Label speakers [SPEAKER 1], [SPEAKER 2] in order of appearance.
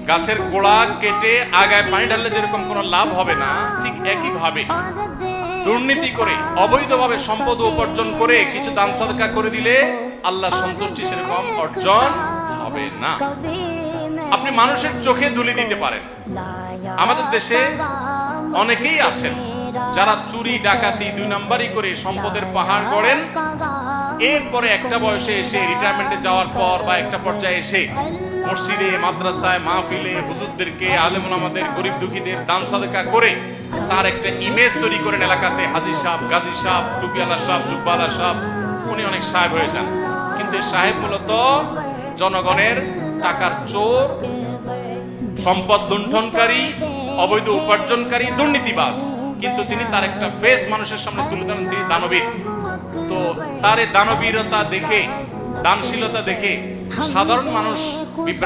[SPEAKER 1] গাছের গোড়া কেটে আগায় পানি ঢাললে যেরকম কোনো লাভ হবে না, ঠিক একই ভাবে দুর্নীতি করে অবৈধভাবে সম্পদ উপার্জন করে কিছু দান সদকা করে দিলে আল্লাহ সন্তুষ্টি সেরকম অর্জন হবে না। আপনি মানুষের চোখে ধুলি দিতে পারেন। আমাদের দেশে অনেকেই আছেন যারা চুরি ডাকাতি 2 নাম্বারই করে সম্পদের পাহাড় গড়েন, এরপরে একটা বয়সে এসে রিটায়ারমেন্টে যাওয়ার পর বা একটা পর্যায়ে এসে মসজিদে মাদ্রাসায় মাহফিলে হুজুরদেরকে আলেম ওলামাদের গরিব দুঃখীদের দান সাদকা করে তার একটা ইমেজ তৈরি করেন এলাকাতে, হাজী সাহেব, গাজী সাহেব, টুপিওয়ালা সাহেব, জুব্বাওয়ালা সাহেব, উনি অনেক সাহেব হয়ে যান। কিন্তু সাহেব মূলত জনগণের টাকার চোর, সম্পদ লুণ্ঠনকারী, অবৈধ উপার্জনকারী, দুর্নীতিবাজ। কিন্তু তিনি তার একটা ফেস মানুষের সামনে তুলে ধরেন, তিনি দানবীর। তো তার এই দানবীরতা দেখে, দানশীলতা দেখে সাধারণ মানুষ বিভ্রান্ত